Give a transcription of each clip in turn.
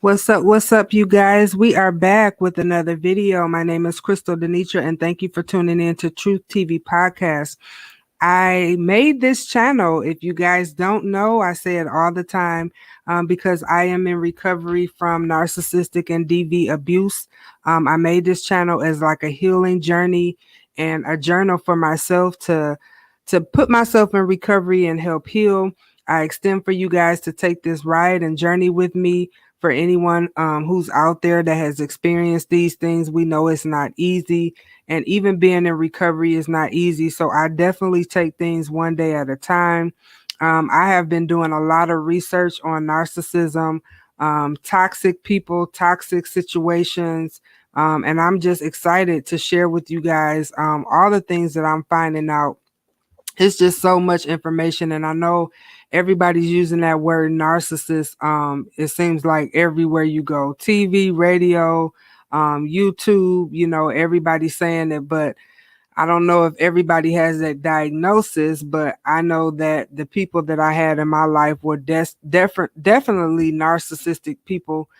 What's up, you guys? We are back with another video. My name is Crystal Denitra, and thank you for tuning in to Truth TV Podcast. I made this channel. If you guys don't know, I say it all the time because I am in recovery from narcissistic and DV abuse. I made this channel as like a healing journey and a journal for myself to put myself in recovery and help heal. I extend for you guys to take this ride and journey with me. For anyone who's out there that has experienced these things, we know it's not easy, and even being in recovery is not easy. So I definitely take things one day at a time. I have been doing a lot of research on narcissism, toxic people, toxic situations, and I'm just excited to share with you guys all the things that I'm finding out. It's just so much information, and I know everybody's using that word narcissist. It seems like everywhere you go, TV, radio, YouTube, everybody's saying it, but I don't know if everybody has that diagnosis. But I know that the people that I had in my life were definitely narcissistic people.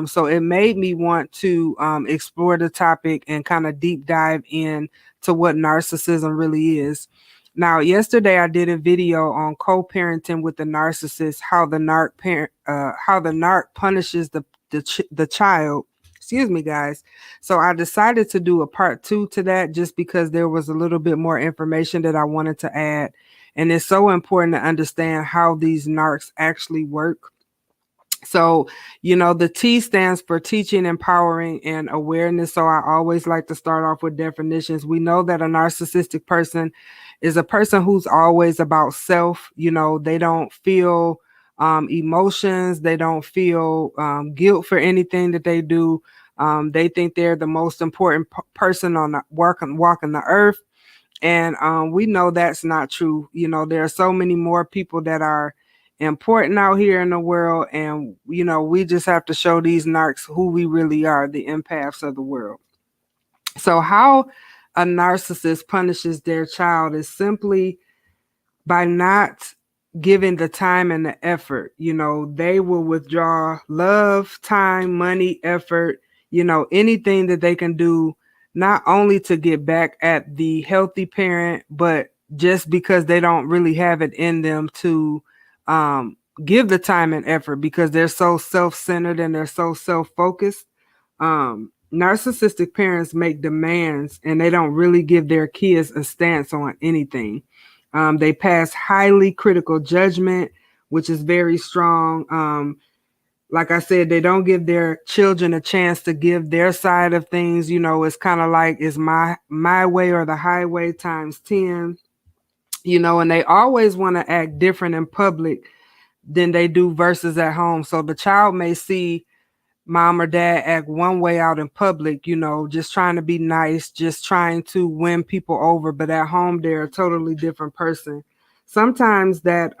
So it made me want to explore the topic and kind of deep dive in to what narcissism really is. Now, yesterday I did a video on co-parenting with the narcissist, how the narc punishes the child. Excuse me, guys. So I decided to do a part two to that just because there was a little bit more information that I wanted to add. And it's so important to understand how these narcs actually work. So, the T stands for teaching, empowering, and awareness. So I always like to start off with definitions. We know that a narcissistic person is a person who's always about self. They don't feel emotions, they don't feel guilt for anything that they do. They think they're the most important person on the walking the earth. And we know that's not true. There are so many more people that are important out here in the world. And, we just have to show these narcs who we really are, the empaths of the world. So, how a narcissist punishes their child is simply by not giving the time and the effort. They will withdraw love, time, money, effort, anything that they can do, not only to get back at the healthy parent, but just because they don't really have it in them to give the time and effort because they're so self-centered and they're so self-focused. Narcissistic parents make demands and they don't really give their kids a stance on anything. They pass highly critical judgment, which is very strong. Like I said, they don't give their children a chance to give their side of things. It's kind of like it's my way or the highway times 10. And they always want to act different in public than they do versus at home. So the child may see mom or dad act one way out in public, just trying to be nice, just trying to win people over, but at home they're a totally different person. Sometimes that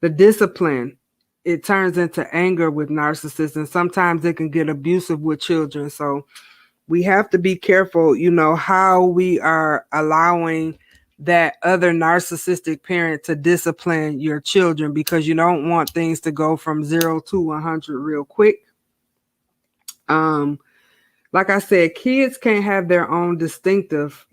the discipline, it turns into anger with narcissists, and sometimes it can get abusive with children. So we have to be careful, how we are allowing that other narcissistic parent to discipline your children, because you don't want things to go from 0 to 100 real quick. Like I said, kids can't have their own distinctive,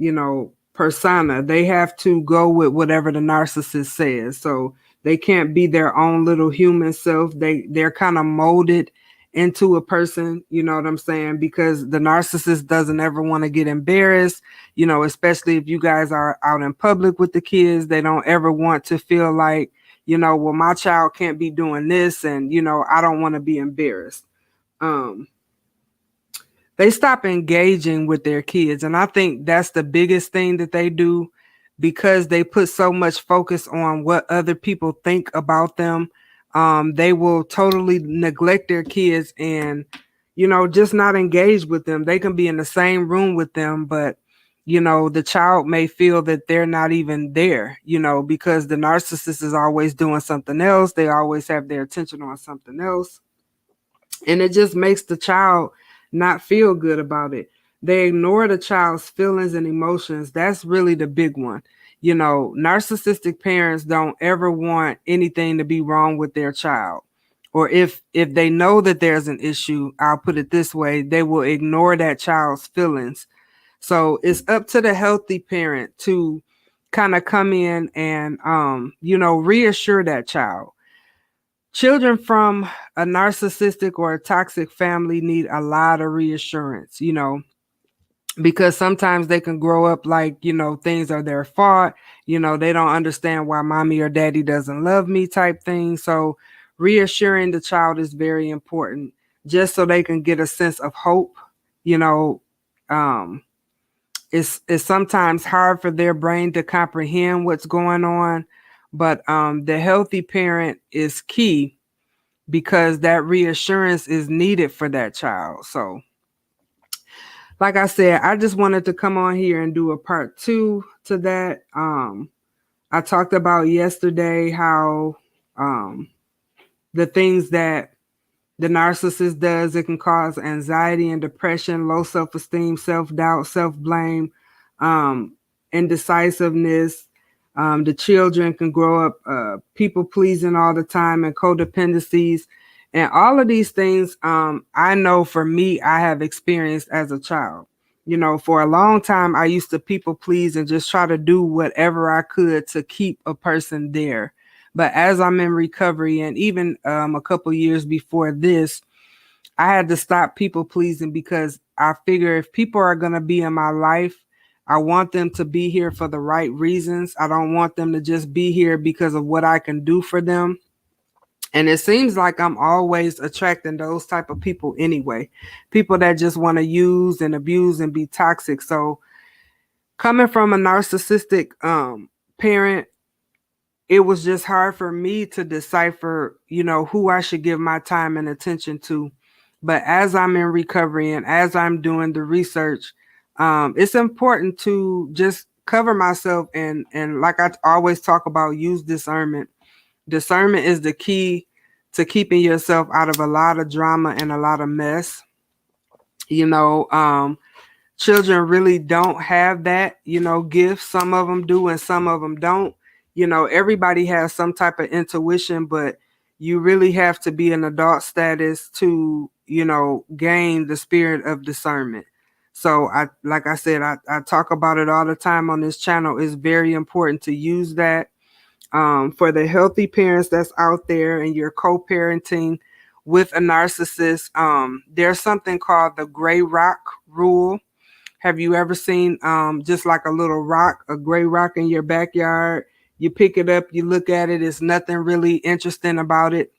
persona. They have to go with whatever the narcissist says. So they can't be their own little human self. They're kind of molded into a person, you know what I'm saying? Because the narcissist doesn't ever want to get embarrassed, especially if you guys are out in public with the kids. They don't ever want to feel like, well, my child can't be doing this, and I don't want to be embarrassed. They stop engaging with their kids, and I think that's the biggest thing that they do, because they put so much focus on what other people think about them. They will totally neglect their kids and, just not engage with them. They can be in the same room with them, but, the child may feel that they're not even there, because the narcissist is always doing something else. They always have their attention on something else. And it just makes the child not feel good about it. They ignore the child's feelings and emotions. That's really the big one. Narcissistic parents don't ever want anything to be wrong with their child. or if they know that there's an issue, I'll put it this way, they will ignore that child's feelings. So it's up to the healthy parent to kind of come in and reassure that child. Children from a narcissistic or a toxic family need a lot of reassurance, because sometimes they can grow up like, things are their fault. They don't understand why mommy or daddy doesn't love me type thing. So reassuring the child is very important just so they can get a sense of hope. You know, um, it's sometimes hard for their brain to comprehend what's going on, but the healthy parent is key because that reassurance is needed for that child. So like I said, I just wanted to come on here and do a part 2 to that. I talked about yesterday how the things that the narcissist does, it can cause anxiety and depression, low self-esteem, self-doubt, self-blame, indecisiveness. The children can grow up people-pleasing all the time and codependencies. And all of these things, I know for me, I have experienced as a child. For a long time, I used to people please and just try to do whatever I could to keep a person there. But as I'm in recovery, and even a couple years before this, I had to stop people pleasing because I figure if people are going to be in my life, I want them to be here for the right reasons. I don't want them to just be here because of what I can do for them. And it seems like I'm always attracting those type of people anyway. People that just want to use and abuse and be toxic. So coming from a narcissistic parent, it was just hard for me to decipher, who I should give my time and attention to. But as I'm in recovery and as I'm doing the research, it's important to just cover myself and like I always talk about, use discernment. Discernment is the key to keeping yourself out of a lot of drama and a lot of mess. Children really don't have that, gift. Some of them do and some of them don't. Everybody has some type of intuition, but you really have to be an adult status to, gain the spirit of discernment. So like I said, I talk about it all the time on this channel. It's very important to use that. For the healthy parents that's out there and you're co-parenting with a narcissist, there's something called the gray rock rule. Have you ever seen just like a little rock, a gray rock in your backyard? You pick it up, you look at it, it's nothing really interesting about it.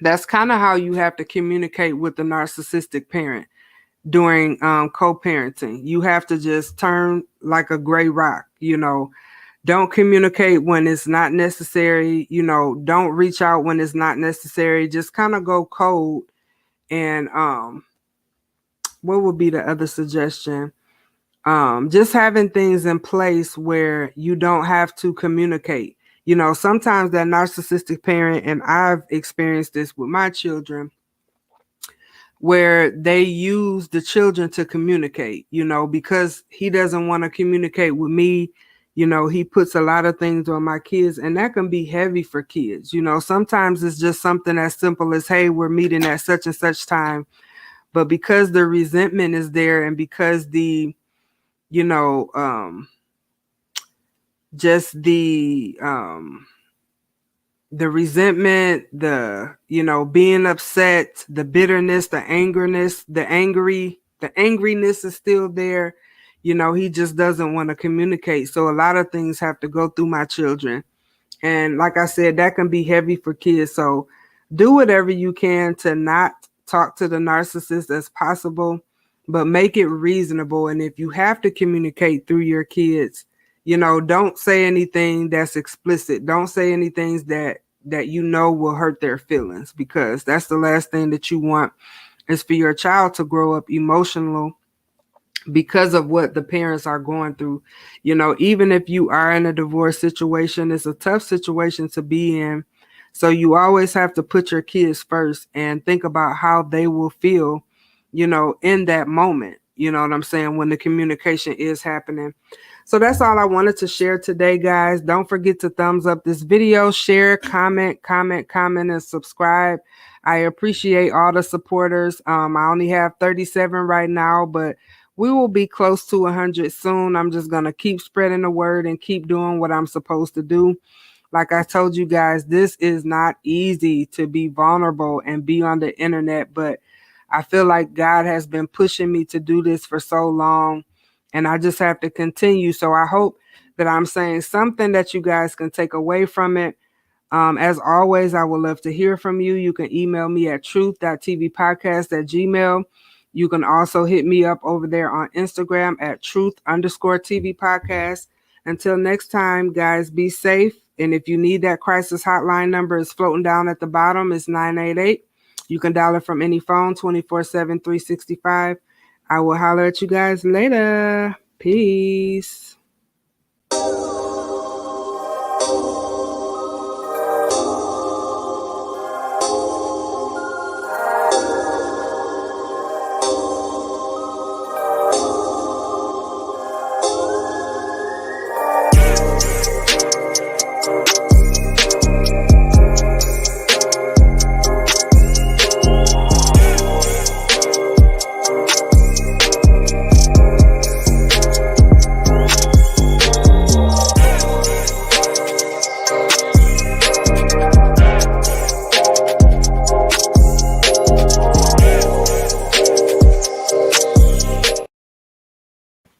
That's kind of how you have to communicate with the narcissistic parent during co-parenting. You have to just turn like a gray rock, Don't communicate when it's not necessary. Don't reach out when it's not necessary. Just kind of go cold. And what would be the other suggestion? Just having things in place where you don't have to communicate. Sometimes that narcissistic parent, and I've experienced this with my children, where they use the children to communicate, because he doesn't want to communicate with me. He puts a lot of things on my kids, and that can be heavy for kids. Sometimes it's just something as simple as, hey, we're meeting at such and such time. But because the resentment is there and because just the resentment, the, being upset, the bitterness, the angerness, the angriness is still there. He just doesn't want to communicate. So a lot of things have to go through my children. And like I said, that can be heavy for kids. So do whatever you can to not talk to the narcissist as possible, but make it reasonable. And if you have to communicate through your kids, don't say anything that's explicit. Don't say anything that will hurt their feelings, because that's the last thing that you want, is for your child to grow up emotional because of what the parents are going through. Even if you are in a divorce situation, it's a tough situation to be in. So you always have to put your kids first and think about how they will feel, in that moment. You know what I'm saying? When the communication is happening. So that's all I wanted to share today, guys. Don't forget to thumbs up this video, share, comment, and subscribe. I appreciate all the supporters. I only have 37 right now, but we will be close to 100 soon. I'm just going to keep spreading the word and keep doing what I'm supposed to do. Like I told you guys, this is not easy to be vulnerable and be on the internet, but I feel like God has been pushing me to do this for so long, and I just have to continue. So I hope that I'm saying something that you guys can take away from it. As always, I would love to hear from you. You can email me at truth.tvpodcast@gmail. You can also hit me up over there on Instagram at truth_TV podcast. Until next time, guys, be safe. And if you need that crisis hotline number, is floating down at the bottom. It's 988. You can dial it from any phone 24/7, 365. I will holler at you guys later. Peace.